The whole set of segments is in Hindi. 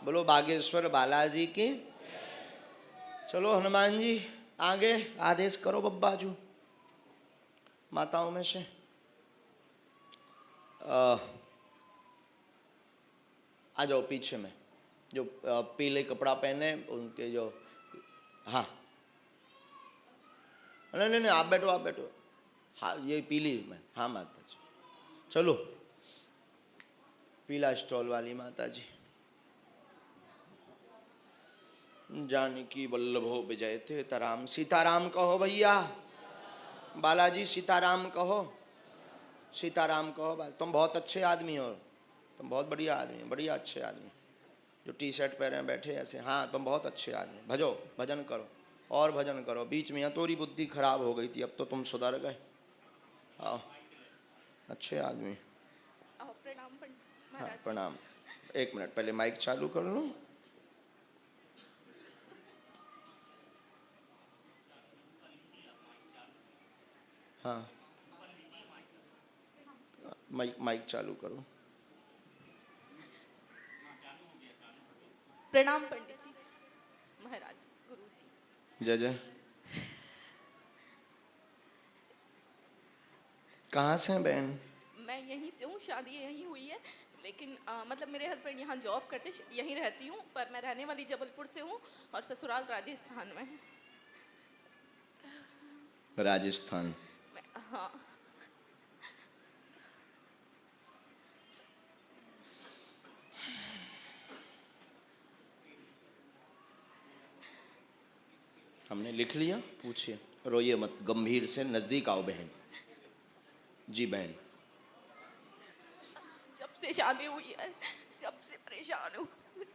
बोलो बागेश्वर बालाजी की। चलो हनुमान जी आगे आदेश करो बब्बाजू माताओं में से। आ जाओ पीछे में, जो पीले कपड़ा पहने उनके जो। हाँ नहीं नहीं नहीं, आप बैठो आप बैठो। हाँ ये पीली में, हाँ माता जी चलो। पीला स्टॉल वाली माता जी। जानकी वल्लभो विजयते तराम। सीताराम कहो भैया, बालाजी सीताराम कहो, सीताराम कहो। तुम बहुत अच्छे आदमी हो, तुम बहुत बढ़िया आदमी हो, बढ़िया अच्छे आदमी जो टी शर्ट पहने बैठे ऐसे। हाँ तुम बहुत अच्छे आदमी, भजो भजन करो और भजन करो। बीच में तोरी बुद्धि खराब हो गई थी, अब तो तुम सुधर गए। हाँ अच्छे आदमी। प्रणाम हाँ प्रणाम। एक मिनट पहले माइक चालू कर लूँ। हाँ माइक चालू करो। प्रणाम पंडित जी, महाराज, गुरु जी। जय जय। कहाँ से हैं बहन? मैं यहीं से हूँ, शादी यहीं हुई है, लेकिन मतलब मेरे हस्बैंड यहाँ जॉब करते, यहीं रहती हूँ, पर मैं रहने वाली जबलपुर से हूँ और ससुराल राजस्थान में है। राजस्थान। हाँ हमने लिख लिया, पूछिए, रोइए मत, गंभीर से नजदीक आओ बहन। जी बहन। जब से शादी हुई है, जब से परेशान हूँ,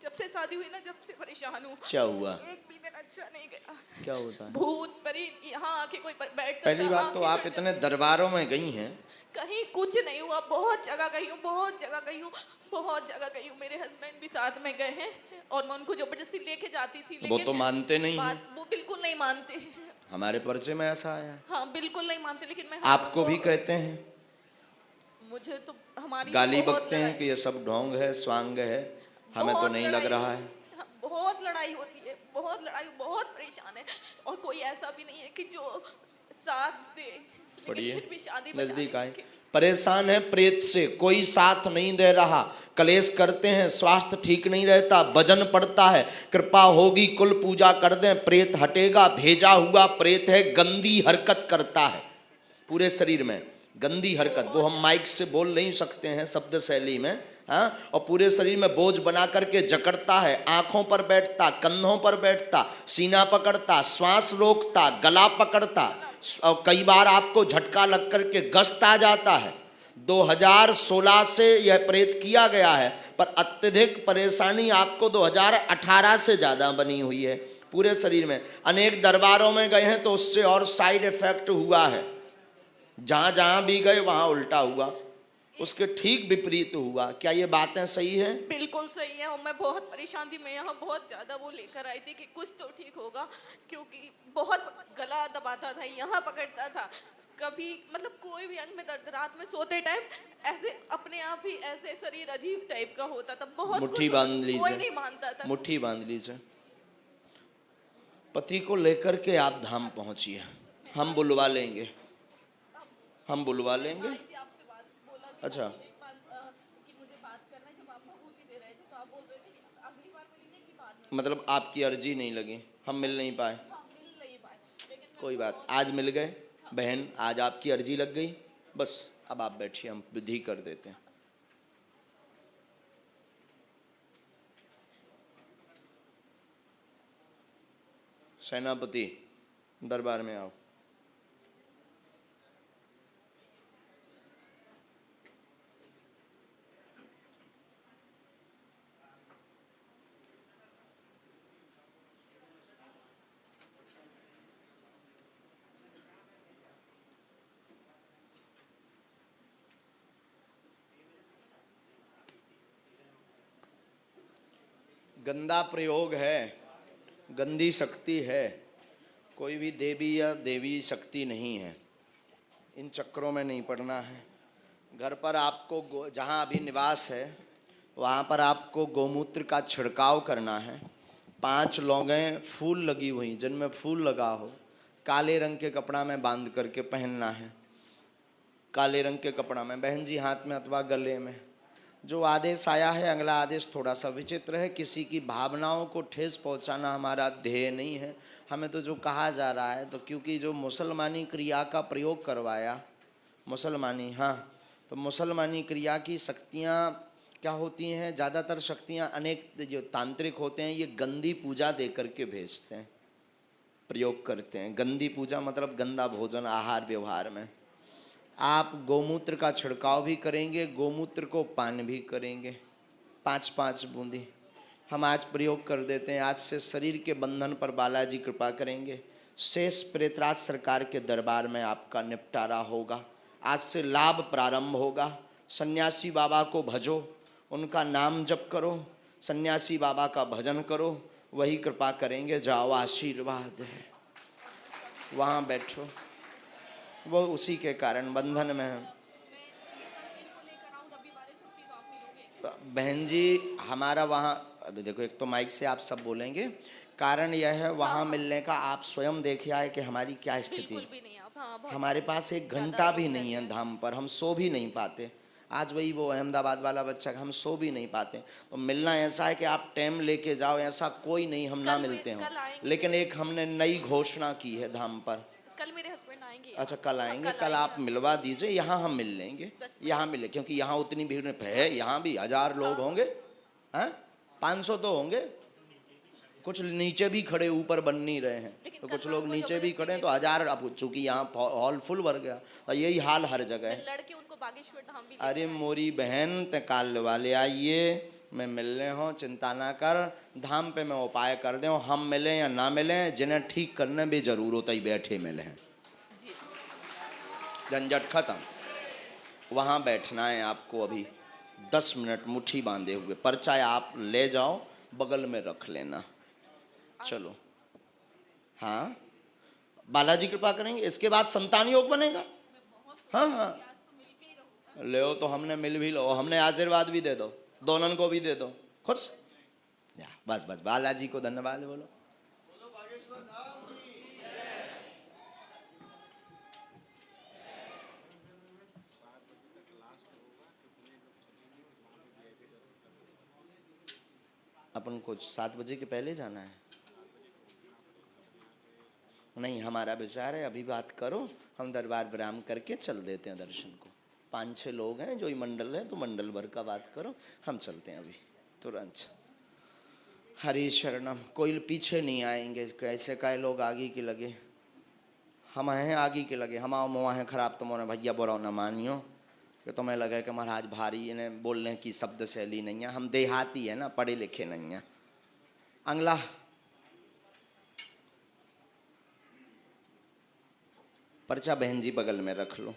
जब से शादी हुई ना, जब से परेशान हूँ। क्या हुआ? एक भी दिन अच्छा नहीं गया। क्या होता है? भूत प्रेत यहाँ आके कोई बैठता। पहली बात तो आप इतने दरबारों में गई हैं। कहीं कुछ नहीं हुआ, बहुत जगह गई हूँ, बहुत जगह गई हूँ, बहुत जगह गई हूँ। मेरे हस्बैंड भी साथ में गए हैं और मैं उनको जबरदस्ती लेके जाती थी, लेकिन वो तो मानते नहीं हैं। वो बिल्कुल नहीं मानते। हमारे परिचय में ऐसा आया है। हाँ बिल्कुल नहीं मानते, लेकिन मैं आपको भी कहते हैं, मुझे तो हमारी गाली बहुत बकते हैं कि ये सब ढोंग है, स्वांग है, हमें तो नहीं लग रहा है। बहुत लड़ाई होती है, बहुत लड़ाई, बहुत परेशान है, और कोई ऐसा भी नहीं है कि जो साथ दे। पढ़िए, फिर भी शादी नजदीक आए। परेशान है प्रेत से, कोई साथ नहीं दे रहा, कलेश करते हैं, स्वास्थ्य ठीक नहीं रहता, वजन पड़ता है, कृपा होगी कुल पूजा कर दें, प्रेत हटेगा, भेजा हुआ प्रेत है, गंदी हरकत करता है पूरे शरीर में, गंदी हरकत। वो हम माइक से बोल नहीं सकते हैं शब्द शैली में, हाँ। और पूरे शरीर में बोझ बना करके जकड़ता है, आंखों पर बैठता, कंधों पर बैठता, सीना पकड़ता, श्वास रोकता, गला पकड़ता, और कई बार आपको झटका लग करके गस्त आ जाता है। 2016 से यह प्रेत किया गया है, पर अत्यधिक परेशानी आपको 2018 से ज़्यादा बनी हुई है पूरे शरीर में। अनेक दरबारों में गए हैं तो उससे और साइड इफेक्ट हुआ है, जहाँ जहाँ भी गए वहाँ उल्टा हुआ, उसके ठीक विपरीत हुआ। क्या ये बातें सही हैं? बिल्कुल सही है, और मैं बहुत परेशान थी। मैं यहाँ बहुत ज़्यादा वो लेकर आई थी कि कुछ तो ठीक होगा, क्योंकि बहुत गला दबाता था, यहाँ पकड़ता था, कभी मतलब कोई भी अंग में दर्द, रात में सोते टाइम ऐसे अपने आप ही ऐसे शरीर अजीब टाइप का होता था, बहुत मुट्ठी कुछ बांध लीजिए, कोई नहीं मानता था। मुट्ठी बांध लीजिए। पति को लेकर के आप धाम पहुँचिए, हम बुलवा लेंगे, हम बुलवा लेंगे। अच्छा मतलब आपकी अर्जी नहीं लगी, हम मिल नहीं पाए। कोई बात, आज मिल गए बहन, आज आपकी अर्जी लग गई, बस अब आप बैठिए, हम विधि कर देते हैं। सेनापति दरबार में आओ। गंदा प्रयोग है, गंदी शक्ति है, कोई भी देवी या देवी शक्ति नहीं है, इन चक्रों में नहीं पड़ना है। घर पर आपको जहाँ अभी निवास है वहाँ पर आपको गोमूत्र का छिड़काव करना है। 5 लौंगें फूल लगी हुई, जिनमें फूल लगा हो, काले रंग के कपड़ा में बांध करके पहनना है। काले रंग के कपड़ा में, बहन जी हाथ में अथवा गले में। जो आदेश आया है, अगला आदेश थोड़ा सा विचित्र है। किसी की भावनाओं को ठेस पहुंचाना हमारा ध्येय नहीं है। हमें तो जो कहा जा रहा है, तो क्योंकि जो मुसलमानी क्रिया का प्रयोग करवाया, मुसलमानी, हाँ, तो मुसलमानी क्रिया की शक्तियाँ क्या होती हैं, ज़्यादातर शक्तियाँ अनेक जो तांत्रिक होते हैं, ये गंदी पूजा दे करके भेजते हैं, प्रयोग करते हैं। गंदी पूजा मतलब गंदा भोजन, आहार व्यवहार में। आप गोमूत्र का छिड़काव भी करेंगे, गोमूत्र को पान भी करेंगे, 5-5 बूंदी हम आज प्रयोग कर देते हैं। आज से शरीर के बंधन पर बालाजी कृपा करेंगे। शेष प्रेतराज सरकार के दरबार में आपका निपटारा होगा। आज से लाभ प्रारंभ होगा। सन्यासी बाबा को भजो, उनका नाम जप करो, सन्यासी बाबा का भजन करो, वही कृपा करेंगे। जाओ, आशीर्वाद है, वहाँ बैठो, वो उसी के कारण बंधन में है। बहन जी हमारा वहाँ, अभी देखो, एक तो माइक से आप सब बोलेंगे, कारण यह है वहाँ मिलने का। आप स्वयं देखिए आए कि हमारी क्या स्थिति है। हमारे पास 1 घंटा भी नहीं है धाम पर, हम सो भी नहीं पाते। आज वही वो अहमदाबाद वाला बच्चा, हम सो भी नहीं पाते। तो मिलना ऐसा है कि आप टाइम लेके जाओ, ऐसा कोई नहीं हम ना मिलते हों। लेकिन एक हमने नई घोषणा की है धाम पर। कल मेरे हस्बैंड आएंगे। अच्छा, कल आएंगे। कल आप मिलवा दीजिए, यहाँ हम मिल लेंगे, यहाँ मिले, क्योंकि यहाँ उतनी भीड़ है। यहाँ भी 1000 लोग होंगे, हैं, 500 तो होंगे। कुछ नीचे भी खड़े, ऊपर बन नहीं रहे हैं, तो कुछ लोग नीचे भी खड़े हैं, तो 1000। अब चूंकि यहाँ हॉल फुल भर गया, तो यही हाल हर जगह है। लड़के उनको बागेश्वर धाम भी। अरे मोरी बहन, ते काल वाले आइए, मैं मिलने हो, चिंता ना कर। धाम पे मैं उपाय कर दे, हम मिले या ना मिले, जिन्हें ठीक करने भी जरूर होता ही बैठे मिले हैं, झंझट खत्म। वहाँ बैठना है आपको अभी 10 मिनट मुट्ठी बांधे हुए। पर्चा आप ले जाओ, बगल में रख लेना। चलो, हाँ, बालाजी कृपा करेंगे। इसके बाद संतान योग बनेगा। हाँ हाँ, ले तो हमने मिल भी लो, हमने आशीर्वाद भी दे दो, दोनों को भी दे दो, खुश। बस बस, बालाजी को धन्यवाद बोलो। अपन को 7 बजे के पहले जाना है। नहीं, हमारा विचार है अभी बात करो, हम दरबार विराम करके चल देते हैं दर्शन को। 5-6 लोग हैं, जो ही मंडल है, तो मंडल भर का बात करो, हम चलते हैं अभी तुरंत। हरि शरणम। कोई पीछे नहीं आएंगे, कैसे काय लोग आगे के लगे, हम हैं आगे के लगे। हम आओ मुआ हैं खराब, तुम्हारे भैया बोरा न मानियो कि तुम्हें लगे कि महाराज भारी, इन्हें बोलने की शब्द शैली नहीं है। हम देहाती है ना, पढ़े लिखे नहीं हैं। अगला पर्चा बहन जी बगल में रख लो।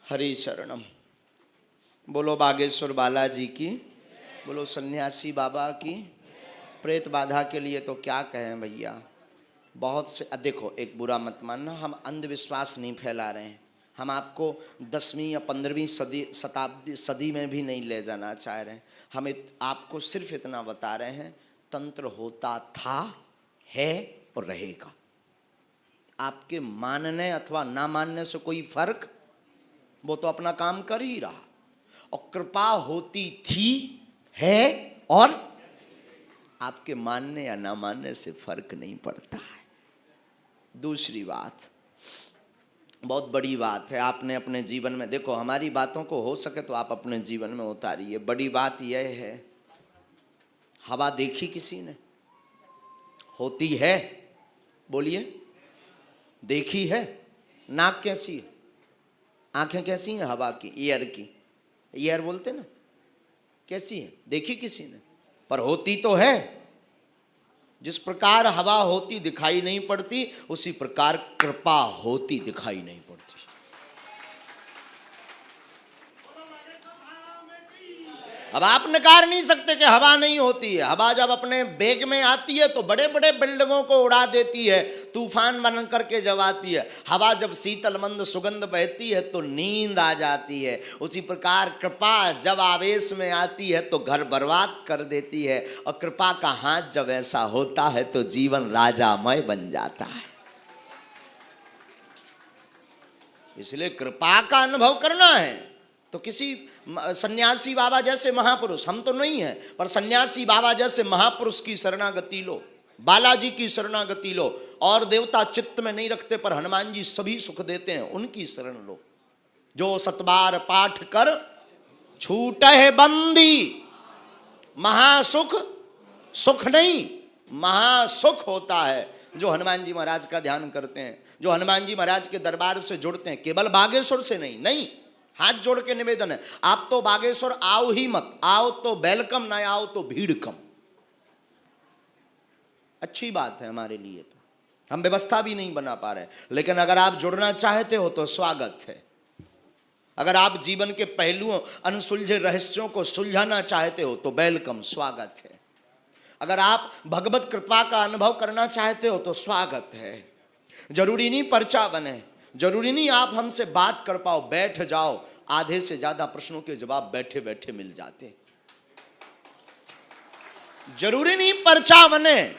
हरि शरणम। बोलो बागेश्वर बालाजी की, बोलो सन्यासी बाबा की। प्रेत बाधा के लिए तो क्या कहें भैया, बहुत से। देखो, एक बुरा मत मानना, हम अंधविश्वास नहीं फैला रहे हैं। हम आपको 10वीं या 15वीं सदी में भी नहीं ले जाना चाह रहे हैं। हम आपको सिर्फ इतना बता रहे हैं, तंत्र होता था, है और रहेगा। आपके मानने अथवा ना मानने से कोई फर्क, वो तो अपना काम कर ही रहा। और कृपा होती थी, है और आपके मानने या ना मानने से फर्क नहीं पड़ता है। दूसरी बात, बहुत बड़ी बात है, आपने अपने जीवन में देखो, हमारी बातों को हो सके तो आप अपने जीवन में उतारिए। बड़ी बात यह है, हवा देखी किसी ने? होती है, बोलिए, देखी है? नाक कैसी है, आंखें कैसी हैं हवा की, एयर की, एयर बोलते ना, कैसी है? देखी किसी ने? पर होती तो है। जिस प्रकार हवा होती दिखाई नहीं पड़ती, उसी प्रकार कृपा होती दिखाई नहीं पड़ती। अब आप नकार नहीं सकते कि हवा नहीं होती है। हवा जब अपने बेग में आती है तो बड़े बड़े बिल्डिंगों को उड़ा देती है, तूफान बन करके जब आती है। हवा जब शीतल मंद सुगंध बहती है तो नींद आ जाती है। उसी प्रकार कृपा जब आवेश में आती है तो घर बर्बाद कर देती है, और कृपा का हाथ जब ऐसा होता है तो जीवन राजामय बन जाता है। इसलिए कृपा का अनुभव करना है तो किसी सन्यासी बाबा जैसे महापुरुष, हम तो नहीं है, पर सन्यासी बाबा जैसे महापुरुष की शरणागति लो, बालाजी की शरणागति लो। और देवता चित्त में नहीं रखते पर हनुमान जी सभी सुख देते हैं, उनकी शरण लो। जो सतबार पाठ कर छूटे बंदी, महासुख, सुख नहीं महासुख होता है जो हनुमान जी महाराज का ध्यान करते हैं, जो हनुमान जी महाराज के दरबार से जुड़ते हैं। केवल बागेश्वर से नहीं, नहीं, हाथ जोड़ के निवेदन है, आप तो बागेश्वर आओ ही मत, आओ तो वेलकम, ना आओ तो भीड़ कम। अच्छी बात है हमारे लिए, तो हम व्यवस्था भी नहीं बना पा रहे, लेकिन अगर आप जुड़ना चाहते हो तो स्वागत है। अगर आप जीवन के पहलुओं, अनसुलझे रहस्यों को सुलझाना चाहते हो तो वेलकम, स्वागत है। अगर आप भगवत कृपा का अनुभव करना चाहते हो तो स्वागत है। जरूरी नहीं पर्चा बने, जरूरी नहीं आप हमसे बात कर पाओ, बैठ जाओ, आधे से ज्यादा प्रश्नों के जवाब बैठे बैठे मिल जाते। जरूरी नहीं पर्चा बने,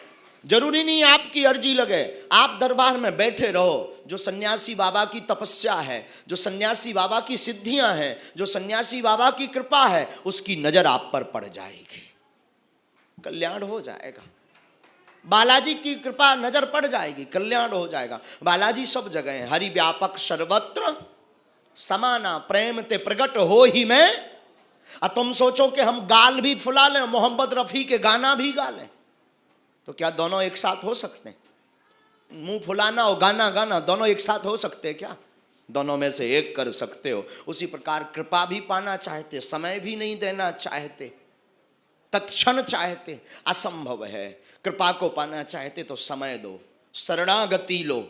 जरूरी नहीं आपकी अर्जी लगे, आप दरबार में बैठे रहो। जो सन्यासी बाबा की तपस्या है, जो सन्यासी बाबा की सिद्धियां हैं, जो सन्यासी बाबा की कृपा है, उसकी नजर आप पर पड़ जाएगी, कल्याण हो जाएगा। बालाजी की कृपा नजर पड़ जाएगी, कल्याण हो जाएगा। बालाजी सब जगह है, हरि व्यापक सर्वत्र समाना, प्रेम ते प्रकट हो ही मैं। अब तुम सोचो कि हम गाल भी फुला लें, मोहम्मद रफी के गाना भी गा लें, तो क्या दोनों एक साथ हो सकते हैं? मुंह फुलाना और गाना गाना दोनों एक साथ हो सकते हैं क्या? दोनों में से एक कर सकते हो। उसी प्रकार कृपा भी पाना चाहते, समय भी नहीं देना चाहते, तत्क्षण चाहते, असंभव है। कृपा को पाना चाहते तो समय दो, शरणागति लो,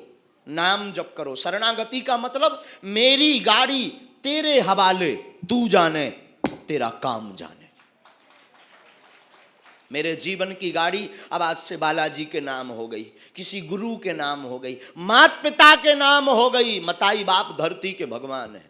नाम जप करो। शरणागति का मतलब मेरी गाड़ी तेरे हवाले, तू जाने तेरा काम जाने। मेरे जीवन की गाड़ी अब आज से बालाजी के नाम हो गई, किसी गुरु के नाम हो गई, माता पिता के नाम हो गई। मताई बाप धरती के भगवान है,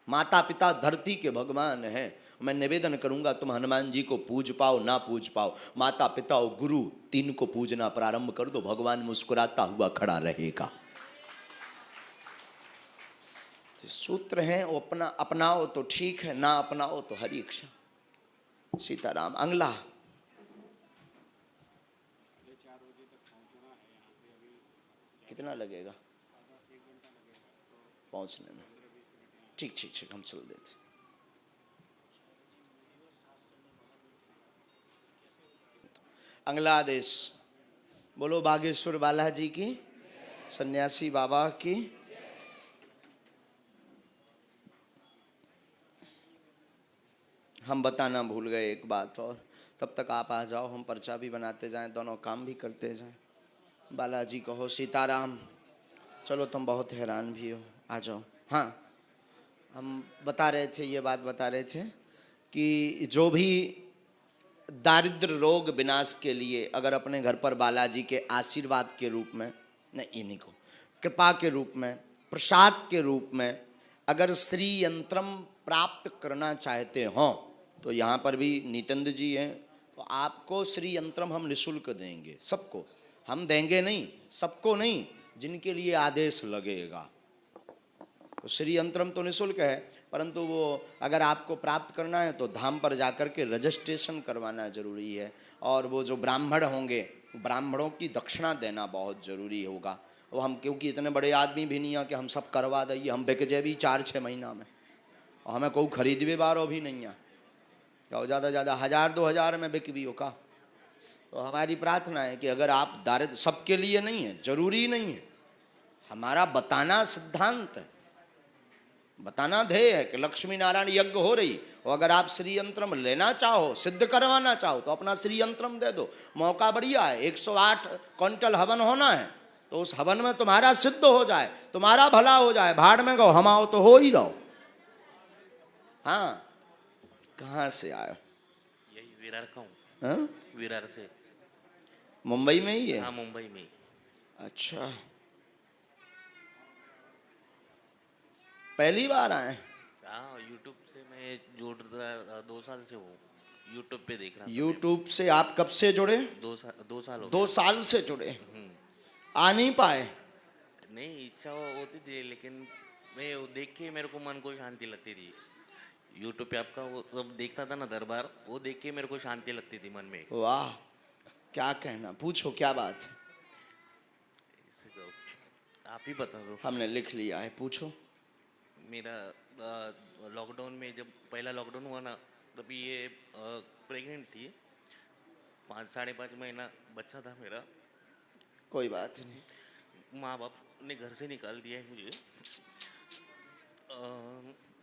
माता पिता धरती के भगवान हैं। मैं निवेदन करूंगा तुम हनुमान जी को पूज पाओ ना पूज पाओ, माता पिता और गुरु तीन को पूजना प्रारंभ कर दो, भगवान मुस्कुराता हुआ खड़ा रहेगा। सूत्र हैं वो अपनाओ तो ठीक है, ना अपनाओ तो हरि इच्छा। सीताराम। अंगला कितना लगेगा पहुंचने में? ठीक ठीक ठीक, हम चल देते। अंगलादेश। बोलो बागेश्वर बालाजी की, सन्यासी बाबा की। हम बताना भूल गए एक बात और, तब तक आप आ जाओ, हम पर्चा भी बनाते जाएं, दोनों काम भी करते जाएं। बालाजी कहो सीताराम। चलो तुम बहुत हैरान भी हो, आ जाओ। हाँ, हम बता रहे थे, ये बात बता रहे थे कि जो भी दारिद्र रोग विनाश के लिए अगर अपने घर पर बालाजी के आशीर्वाद के रूप में, नहीं इन्हीं को कृपा के रूप में, प्रसाद के रूप में अगर श्री यंत्रम प्राप्त करना चाहते हो तो यहाँ पर भी नितंद जी हैं, तो आपको श्री यंत्रम हम निःशुल्क देंगे। सबको हम देंगे नहीं, सबको नहीं, जिनके लिए आदेश लगेगा। तो श्री यंत्रम तो निःशुल्क है, परंतु वो अगर आपको प्राप्त करना है तो धाम पर जाकर के रजिस्ट्रेशन करवाना जरूरी है। और वो जो ब्राह्मण होंगे, ब्राह्मणों की दक्षिणा देना बहुत ज़रूरी होगा। वो हम क्योंकि इतने बड़े आदमी भी नहीं है कि हम सब करवा दें, हम बिक जाए भी 4-6 महीना में, और हमें कोई खरीदवे बारो भी नहीं है, क्या ज़्यादा ज़्यादा 1000-2000 में बिक भी होगा। तो हमारी प्रार्थना है कि अगर आप दारिद्र, सबके लिए नहीं है, जरूरी नहीं है, हमारा बताना सिद्धांत है, बताना ध्येय है कि लक्ष्मी नारायण यज्ञ हो रही, और अगर आप श्री यंत्रम लेना चाहो, सिद्ध करवाना चाहो तो अपना श्री यंत्रम दे दो। मौका बढ़िया है, 108 क्विंटल हवन होना है, तो उस हवन में तुम्हारा सिद्ध हो जाए, तुम्हारा भला हो जाए, भाड़ में गो हम आओ तो हो ही रहो। हाँ, कहाँ से आए हो? यही विरार का हूँ। हाँ? विरार से। मुंबई में ही है? हाँ, मुंबई में ही। अच्छा, पहली बार आए? हाँ, यूट्यूब से मैं जुड़ रहा 2 साल से हूँ। यूट्यूब पे देख रहा था। यूट्यूब से आप कब से जुड़े? 2 साल हो 2 गए। साल से जुड़े। आ नहीं पाए? नहीं, इच्छा होती थी, लेकिन मैं वो देख के मेरे को मन को शांति लगती थी। यूट्यूब पे आपका वो सब देखता था ना दरबार, वो देख के मेरे को शांति लगती थी मन में। वाह, क्या कहना, पूछो क्या बात है? इसे तो आप ही बता दो। हमने लिख लिया है, पूछो। मेरा लॉकडाउन में जब पहला लॉकडाउन हुआ ना, तभी ये प्रेग्नेंट थी। 5 साढ़े 5 महीना बच्चा था मेरा। कोई बात नहीं। माँ बाप ने घर से निकाल दिया है मुझे।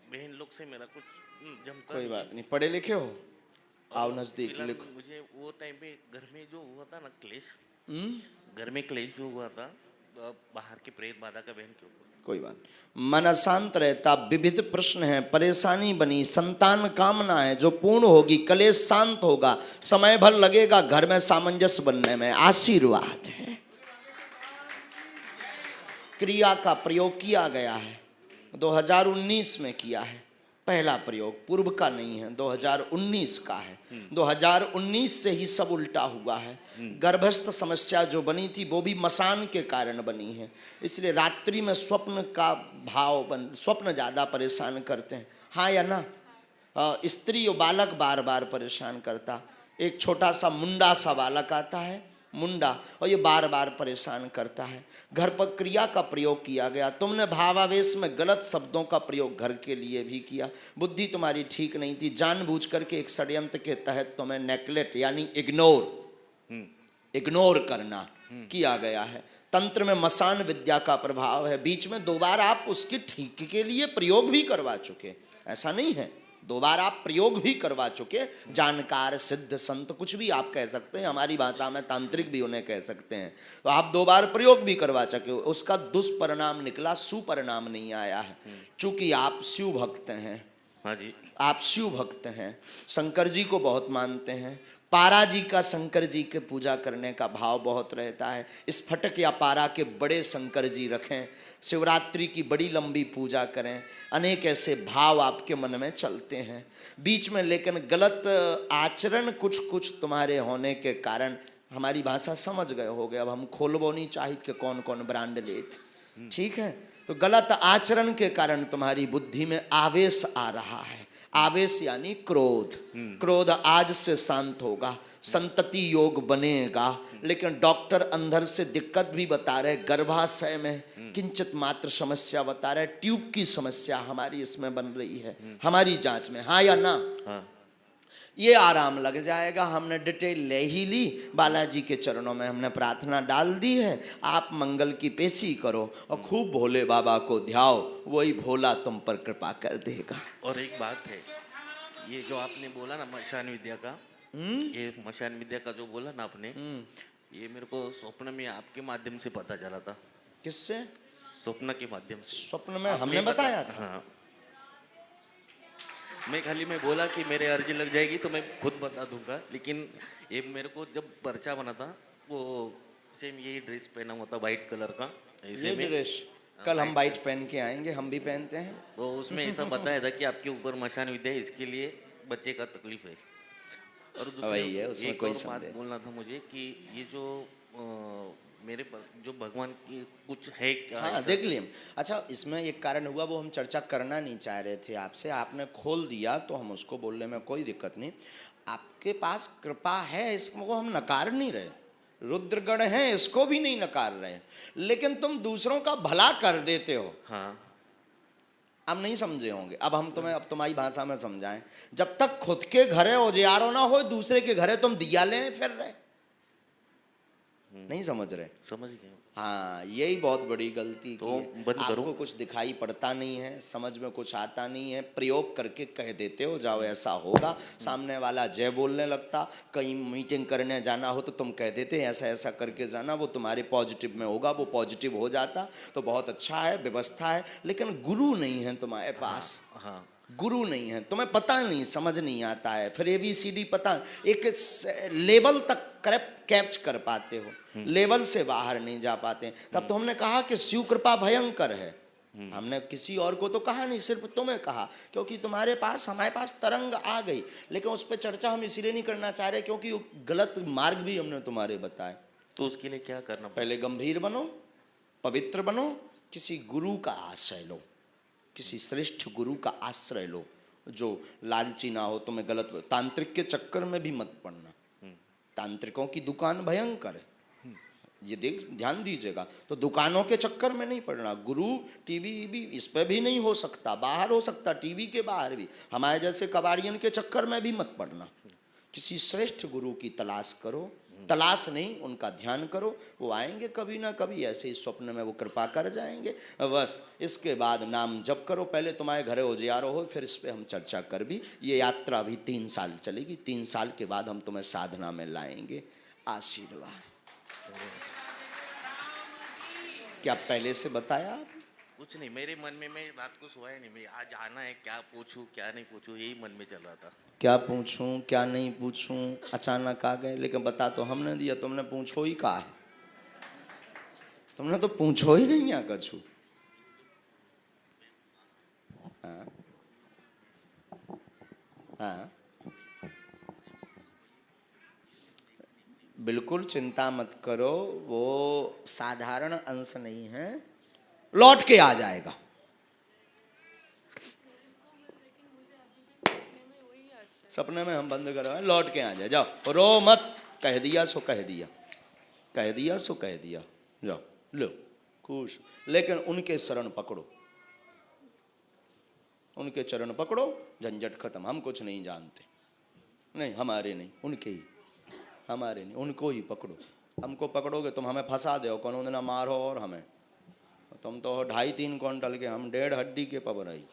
बहन लोग से मेरा कुछ जमता कोई नहीं। बात नहीं, पढ़े लिखे हो? आओ और नजदीक फिलहाल लिखो। मुझे वो टाइम पे घर में जो हुआ था ना क्लेश, हम्म? घर में क्लेश जो हुआ था, बाहर के प्रेत बाधा का बहन के ऊपर। कोई बात नहीं। मन अशांत रहता, विविध प्रश्न है, परेशानी बनी, संतान कामना है जो पूर्ण होगी, कलेश शांत होगा, समय भर लगेगा घर में सामंजस्य बनने में, आशीर्वाद है। क्रिया का प्रयोग किया गया है, 2019 में किया है पहला प्रयोग, पूर्व का नहीं है, 2019 का है। 2019 से ही सब उल्टा हुआ है। गर्भस्थ समस्या जो बनी थी वो भी मसान के कारण बनी है, इसलिए रात्रि में स्वप्न का स्वप्न ज़्यादा परेशान करते हैं, हाँ या ना? स्त्री और बालक बार बार परेशान करता, एक छोटा सा मुंडा सा बालक आता है, मुंडा, और ये बार बार परेशान करता है। घर पर क्रिया का प्रयोग किया गया, तुमने भावावेश में गलत शब्दों का प्रयोग घर के लिए भी किया, बुद्धि तुम्हारी ठीक नहीं थी, जानबूझ करके एक षड्यंत्र के तहत तुम्हें नेग्लेक्ट यानी इग्नोर करना किया गया है। तंत्र में मसान विद्या का प्रभाव है, बीच में 2 बार आप उसके ठीक के लिए प्रयोग भी करवा चुके, ऐसा नहीं है, 2 बार आप प्रयोग भी करवा चुके, जानकार सिद्ध संत कुछ भी आप कह सकते हैं, हमारी भाषा में तांत्रिक भी उन्हें कह सकते हैं, तो आप 2 बार प्रयोग भी करवा चुके, उसका दुष्परिणाम निकला, सुपरिणाम नहीं आया है। चूंकि आप शिव भक्त हैं, हाँ जी। आप शिव भक्त हैं, शंकर जी को बहुत मानते हैं, पारा जी का शंकर जी के पूजा करने का भाव बहुत रहता है, स्फटिक या पारा के बड़े शंकर जी रखें, शिवरात्रि की बड़ी लंबी पूजा करें, अनेक ऐसे भाव आपके मन में चलते हैं बीच में, लेकिन गलत आचरण कुछ कुछ तुम्हारे होने के कारण हमारी भाषा समझ गए होगे, अब हम खोलबो नहीं चाहिए कि कौन कौन ब्रांड लेत, ठीक है? तो गलत आचरण के कारण तुम्हारी बुद्धि में आवेश आ रहा है, आवेश यानी क्रोध, क्रोध आज से शांत होगा, संतति योग बनेगा, लेकिन डॉक्टर अंदर से दिक्कत भी बता रहे, गर्भाशय में किंचित मात्र समस्या बता रहे, ट्यूब की समस्या हमारी इसमें बन रही है, हमारी जांच में, हाँ या ना? हाँ। ये आराम लग जाएगा, हमने डिटेल ले ही ली, बालाजी के चरणों में हमने प्रार्थना डाल दी है, आप मंगल की पेशी करो और खूब भोले बाबा को ध्याओ, वही भोला तुम पर कृपा कर देगा। और एक बात है, ये जो आपने बोला ना मशान विद्या का, ये मशान विद्या का जो बोला ना आपने, ये मेरे को स्वप्न में आपके माध्यम से पता चला था। किससे? स्वप्न के माध्यम से। स्वप्न में हमने बताया था? हाँ, मैं बोला कि मेरे अर्जी लग जाएगी तो मैं खुद बता दूंगा, लेकिन ये मेरे को जब पर्चा बना था वो सेम यही ड्रेस पहना हुआ था वाइट कलर का, ये ड्रेस कल हम वाइट पहन के आएंगे, हम भी पहनते हैं, तो उसमें ऐसा बताया था कि आपके ऊपर मशान विद्या है, इसके लिए बच्चे का तकलीफ है। और वही है, उसमें एक कोई और बात संदेह। बोलना था मुझे कि ये जो मेरे जो भगवान की कुछ है क्या? हाँ ऐसा? देख लिए। अच्छा, इसमें एक कारण हुआ, वो हम चर्चा करना नहीं चाह रहे थे आपसे, आपने खोल दिया तो हम उसको बोलने में कोई दिक्कत नहीं, आपके पास कृपा है, इसको हम नकार नहीं रहे, रुद्रगण है इसको भी नहीं नकार रहे, लेकिन तुम दूसरों का भला कर देते हो। हाँ। अब नहीं समझे होंगे, अब हम तुम्हें अब तुम्हारी भाषा में समझाएं, जब तक खुद के घरे उजियारो ना हो, दूसरे के घरे तुम दिया ले फिर रहे, नहीं समझ रहे? समझ गए। हाँ, यही बहुत बड़ी गलती तो की है। बंद करो। आपको कुछ दिखाई पड़ता नहीं है, समझ में कुछ आता नहीं है, प्रयोग करके कह देते हो जाओ ऐसा होगा, सामने वाला जय बोलने लगता, कहीं मीटिंग करने जाना हो तो तुम कह देते ऐसा ऐसा करके जाना, वो तुम्हारे पॉजिटिव में होगा, वो पॉजिटिव हो जाता, तो बहुत अच्छा है, व्यवस्था है, लेकिन गुरु नहीं है तुम्हारे पास। हाँ। गुरु नहीं है, तुम्हें पता नहीं, समझ नहीं आता है, फिर ABCD पता, एक लेवल तक कैप्च कर पाते हो, लेवल से बाहर नहीं जा पाते। तब तो हमने कहा कि शिव कृपा भयंकर है। हमने किसी और को तो कहा नहीं, सिर्फ तुम्हें कहा, क्योंकि तुम्हारे पास, हमारे पास तरंग आ गई। लेकिन उस पर चर्चा हम इसीलिए नहीं करना चाह रहे क्योंकि वो गलत मार्ग भी हमने तुम्हारे बताए। तो उसके लिए क्या करना पहले गंभीर बनो, पवित्र बनो, किसी गुरु का आश्रय लो, किसी श्रेष्ठ गुरु का आश्रय लो जो लालची ना हो, तुम्हें गलत, तांत्रिक के चक्कर में भी मत पड़ना। तांत्रिकों की दुकान भयंकर है, ये ध्यान दीजिएगा। तो दुकानों के चक्कर में नहीं पड़ना। गुरु टीवी भी इस पे भी नहीं हो सकता, बाहर हो सकता, टीवी के बाहर भी। हमारे जैसे कबाड़ियन के चक्कर में भी मत पड़ना। किसी श्रेष्ठ गुरु की तलाश करो, तलाश नहीं, उनका ध्यान करो, वो आएंगे कभी ना कभी, ऐसे ही स्वप्न में वो कृपा कर जाएंगे। बस इसके बाद नाम जप करो। पहले तुम्हारे घरे उजियारो हो, फिर इस पर हम चर्चा कर भी। ये यात्रा भी 3 साल चलेगी, 3 साल के बाद हम तुम्हें साधना में लाएंगे। आशीर्वाद। क्या पहले से बताया? कुछ नहीं, मेरे मन में, मैं रात को सोया नहीं, मैं आज आना है, क्या पूछूं क्या नहीं पूछूं, यही मन में चल रहा था। क्या पूछूं क्या नहीं पूछूं, अचानक आ गए। लेकिन बता तो हमने दिया, तुमने पूछो ही कहा है, तुमने तो पूछो ही नहीं है कछु। हाँ हाँ, बिल्कुल चिंता मत करो, वो साधारण अंश नहीं है, लौट के आ जाएगा। सपने में हम बंद करवाए, लौट के आ जाए। जाओ, रो मत, कह दिया सो कह दिया, कह दिया सो कह दिया, जाओ लो खुश। लेकिन उनके शरण पकड़ो, उनके चरण पकड़ो, झंझट खत्म। हम कुछ नहीं जानते, नहीं हमारे नहीं, उनके ही, हमारे नहीं, उनको ही पकड़ो। हमको पकड़ोगे तुम हमें फंसा दो, कानून ना मारो। और हमें, तुम तो 2.5-3 क्विंटल के, हम 1.5 हड्डी के पबराई।